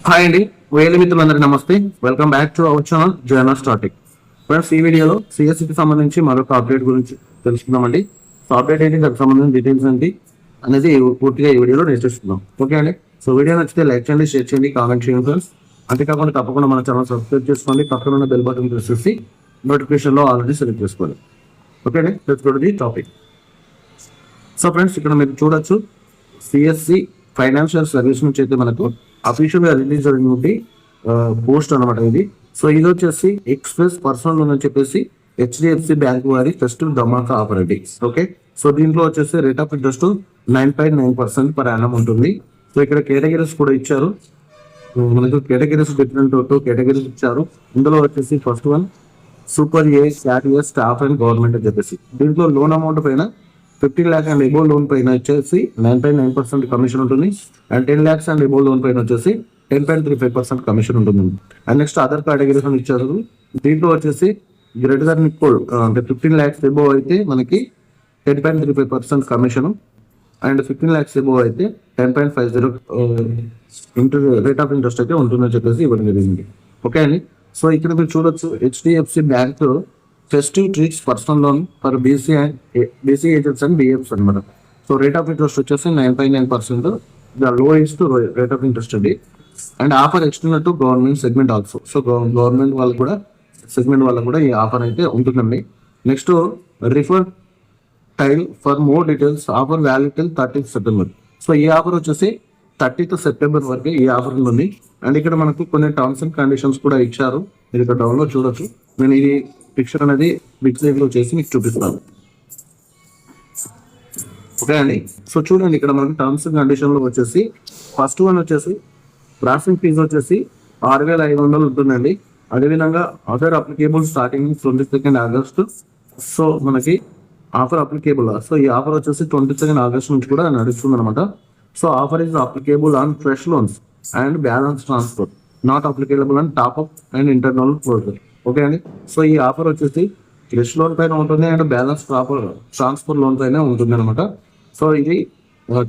Hi అండి, వేల మిత్రులందరికీ నమస్తే. Welcome back to our channel journal starting. Friends, ఈ వీడియోలో సిఎస్సికి సంబంధించి మరొక అప్డేట్ గురించి తెలుసుకుందామండి. సో అప్డేట్ ఏంటి, దానికి సంబంధించిన డీటెయిల్స్ ఏంటి అనేది పూర్తిగా ఈ వీడియోలో నేర్చుకుందాం. ఓకే అండి. సో వీడియో నచ్చితే లైక్ చేయండి, షేర్ చేయండి, కామెంట్ చేయండి ఫ్రెండ్స్. అంతేకాకుండా తప్పకుండా మన ఛానల్ సబ్స్క్రైబ్ చేసుకోండి, పక్కన ఉన్న బెల్ బటన్ ప్రెస్ చేసి నోటిఫికేషన్లో ఆల్రెడీ సెలెక్ట్ చేసుకోండి. ఓకే అండి, let's go to the topic. So friends, ఇక్కడ మీరు చూడొచ్చు సిఎస్సి ఫైనాన్షియల్ సర్వీస్ నుంచి అయితే మనకు అఫీషియల్ గా రిలీజ్ అయినటువంటి పోస్ట్ అనమాట ఇది. సో ఇది వచ్చేసి ఎక్స్ప్రెస్ పర్సనల్ లోన్ అని చెప్పేసి హెచ్డిఎఫ్సి బ్యాంక్ వారి ఫెస్ట్ ధమాకా ఆపరేటింగ్స్. ఓకే, సో దీంట్లో వచ్చేసి rate of interest 9.9% per annum ఉంటుంది. సో ఇక్కడ కేటగిరీస్ కూడా ఇచ్చారు. మనకు కేటగిరీస్ డిఫరెంట్ కేటగిరీస్ ఇచ్చారు. ఇందులో వచ్చేసి first one super A, cat A, staff and government అని చెప్పేసి దీంట్లో లోన్ అమౌంట్ పైన 15 lakhs అండ్ ఎబో లోన్ పైన వచ్చేసి 9.9% కమిషన్ ఉంటుంది. And 10 lakhs and above loan పైన వచ్చేసి 10.35% కమిషన్ ఉంటుంది. అండ్ నెక్స్ట్ అదర్ కేటగిరీస్ అని ఇచ్చారు. దీంట్లో వచ్చేసి గ్రేటర్ దాన్ ఈక్వల్ అంటే 15 lakhs ఎబో అయితే మనకి 10.35% కమిషన్, అండ్ 15 lakhs ఎబో అయితే 10.50 రేట్ ఆఫ్ ఇంట్రెస్ట్ అయితే ఉంటుందని చెప్పేసి ఇవ్వడం జరిగింది. ఓకే అండి. సో ఇక్కడ మీరు చూడొచ్చు HDFC bank festive treats personal loan for BC agents and BFS అనమాట. సో రేట్ ఆఫ్ ఇంట్రెస్ట్ వచ్చేసి 9.9%, the lowest rate of interest అండి. And offer extended to government segment also. So government వాళ్ళకు కూడా segment వాళ్ళకు కూడా ఈ ఆఫర్ అయితే ఉంటుందండి. Next refer tile for more details, offer valid till 30th September. So ఈ ఆఫర్ వచ్చేసి 30th September వరకు ఈ ఆఫర్ ఉంది. అండ్ ఇక్కడ మనకు కొన్ని టర్మ్స్ అండ్ కండిషన్స్ కూడా ఇచ్చారు. మీరు ఇక్కడ డౌన్లోడ్ చూడొచ్చు. నేను ఇది పిక్చర్ అనేది బిగ్ సైజ్ లో చేసి మీకు చూపిస్తాను. ఓకే అండి. సో చూడండి, ఇక్కడ మనకి టర్మ్స్ అండ్ కండిషన్ లో వచ్చేసి ఫస్ట్ వన్ వచ్చేసి ప్రాసెసింగ్ ఫీజు వచ్చేసి 6,500 ఉంటుందండి. అదేవిధంగా other applicable starting 22nd August. So మనకి ఆఫర్ అప్లికేబుల్. సో ఈ ఆఫర్ వచ్చేసి 22nd August నుంచి కూడా నడుస్తుంది అనమాట. So offer is applicable on fresh loans and balance transfer, not applicable on top up and internal closure. Okay అండి. So ఈ offer వచ్చేసి ఫ్రెష్ లోన్ పైన ఉంటుంది అండ్ బ్యాలెన్స్ ట్రాన్స్ఫర్ లోన్ పైన ఉంటుంది అనమాట. సో ఇది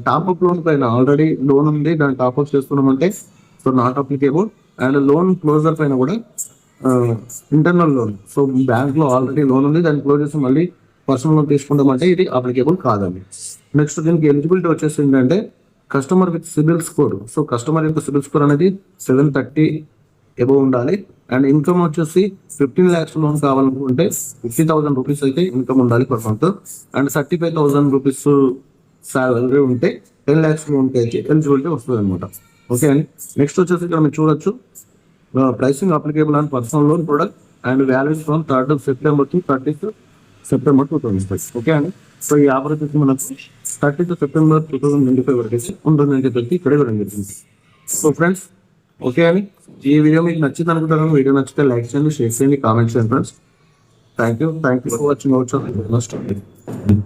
టాప్అప్ లోన్ పైన ఆల్రెడీ లోన్ ఉంది, దాన్ని టాప్అప్ చేస్తున్నామంటే so not applicable. And loan closure పైన కూడా ఇంటర్నల్ లోన్, సో బ్యాంక్ లో ఆల్రెడీ లోన్ ఉంది, దాన్ని క్లోజ్ చేసి మళ్ళీ పర్సనల్ లోన్ తీసుకుంటామంటే ఇది అప్లికేబుల్ కాదండి. నెక్స్ట్ దీనికి ఎలిజిబిలిటీ వచ్చేసి ఏంటంటే customer with CIBIL score. So customer యొక్క సిబిల్ స్కోర్ అనేది 730 ఎబో ఉండాలి. అండ్ ఇన్కమ్ వచ్చేసి 15 lakhs లోన్ కావాలనుకుంటే 50,000 రూపీస్ అయితే ఇన్కమ్ ఉండాలి per month. And 35,000 rupees salary ఉంటే 10 lakhs లోన్కి అయితే ఎలిజిబిలిటీ వస్తుంది అనమాట. ఓకే అండి. నెక్స్ట్ వచ్చేసి ఇక్కడ మీరు చూడొచ్చు pricing applicable on personal loan product and valid from 3rd September to 30th September 2025. Okay అండి. సో ఈ ఆఫర్ వచ్చేసి మనకు 30th September 2025 వరకు అయితే ఉంటుందని చెప్పి ఇక్కడే ఇవ్వడం జరిగింది. సో ఫ్రెండ్స్, ఓకే అండి. ఈ వీడియో మీకు నచ్చింది అనుకుంటాను. వీడియో నచ్చితే లైక్ చేయండి, షేర్ చేయండి, కామెంట్ చేయండి friends. Thank you for watching our channel.